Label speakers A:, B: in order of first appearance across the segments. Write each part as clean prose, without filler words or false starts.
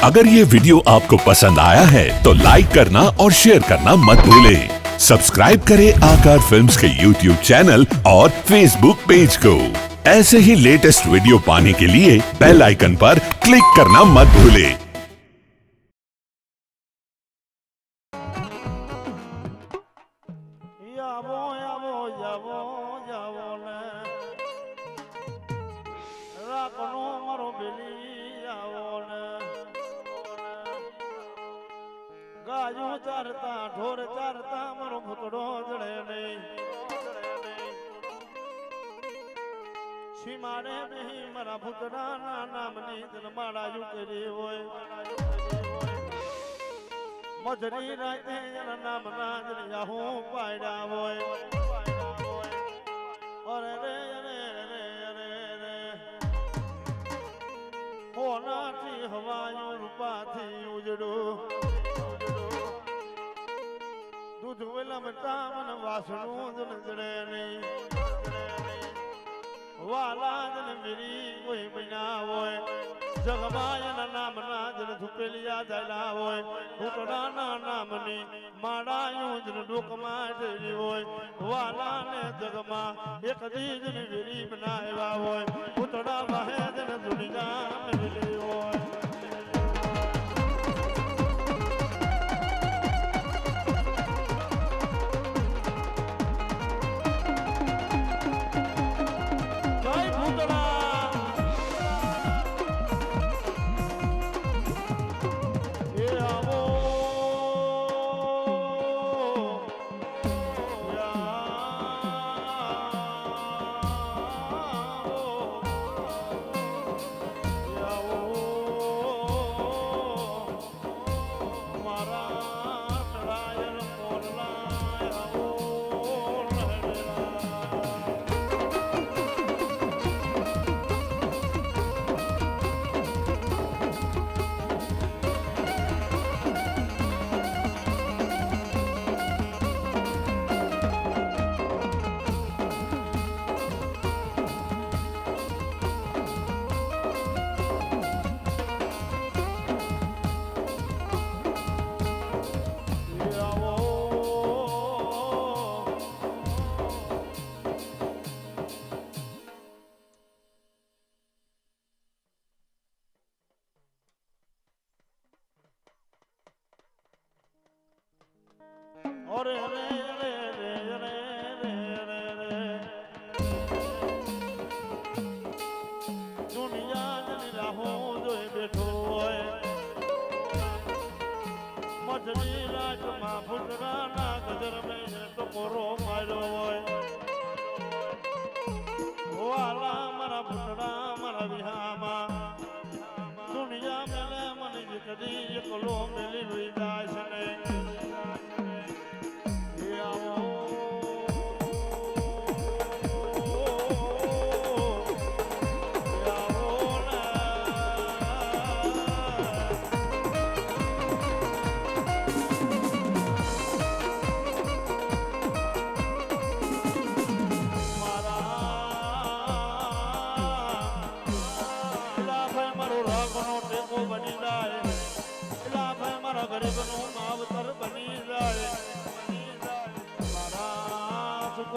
A: अगर ये वीडियो आपको पसंद आया है तो लाइक करना और शेयर करना मत भूलें। सब्सक्राइब करें आकार फिल्म्स के YouTube चैनल और Facebook पेज को। ऐसे ही लेटेस्ट वीडियो पाने के लिए बेल आइकन पर क्लिक करना मत भूलें।
B: गाजू चरता ढोर चरता मरो भुतड़ो जड़े नहीं सीमाड़े में ही मरा भुतड़ा ना नाम नहीं दिन माड़ा यू करी होए मजरी रहते जन नाम ना जन याहू पायड़ा होए और रे रे रे रे रे होना थी हवायू रूपा थी उजड़ो दूध वेला में तामन वासणू जन जड़े नहीं वाला जन मेरी कोई बिना होए जगमायन नाम ना जन धुपेलिया जाला होए भूतड़ा ना नामनी माड़ा यूं जन डोकमा डेरी होए वाला ने जगमा एक दी जन मेरी बनाएवा होए भूतड़ा वहे जन दुनिया में मिली होए रे रे रे रे रे रे रे दुनिया जन राहों जो बैठो है मजरी राज मां भुतरा ना गजर में तो कोरो मारो है वाला मरा भुतरा मरा विहामा दुनिया में ले मन जिकदी एकलो मिली हुई दास ने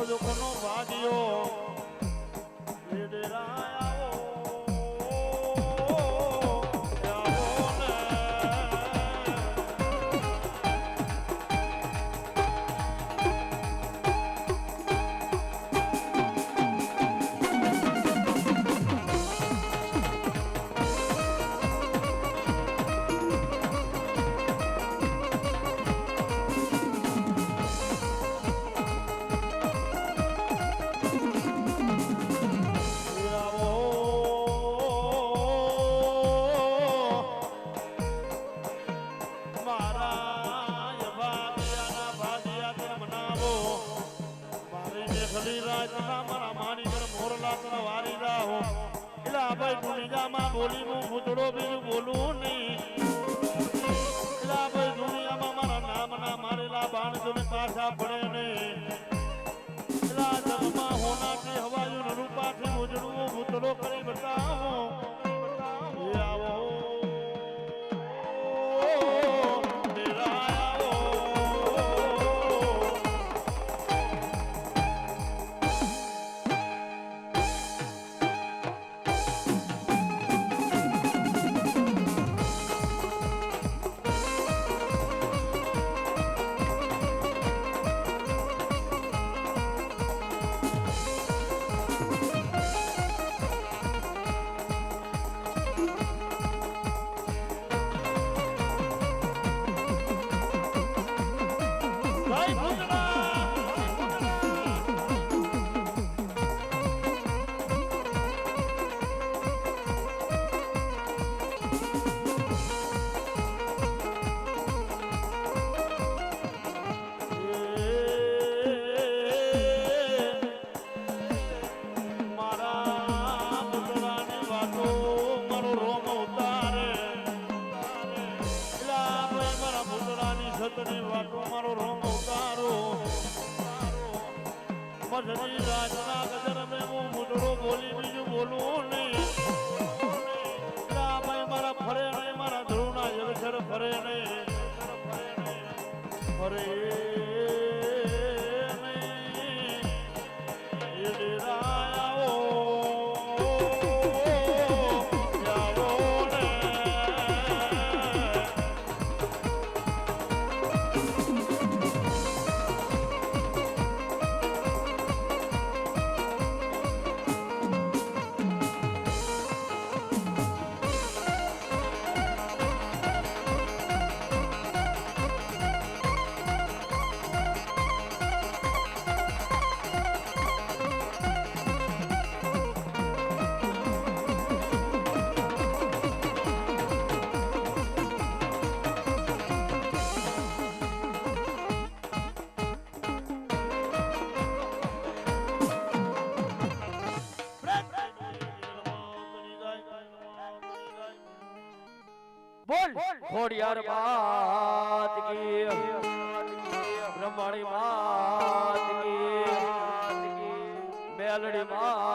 B: जो कोनो भागियो बोली मु भूतड़ो बीजू बोलू नहीं इला भाई दुनिया में मारा नाम ना मारे ला बाण जो में पाछा पड़े नहीं इला जगमा होना के हवायु न रूपा थे उजड़ू भूतड़ो करे बताओ ये आओ ભાઈ ભૂતડા મજની રાજના ગજર મે હું મુદડો બોલી બીજું બોલું નહીં ભાઈ મારા ફરે નહીં મારા ધ્રુવના યક્ષર ફરે નહીં ફરે નહીં એ ડેરાયા
C: ખોડિયાર માત કી બ્રહ્મણી માત કી મેલડી માત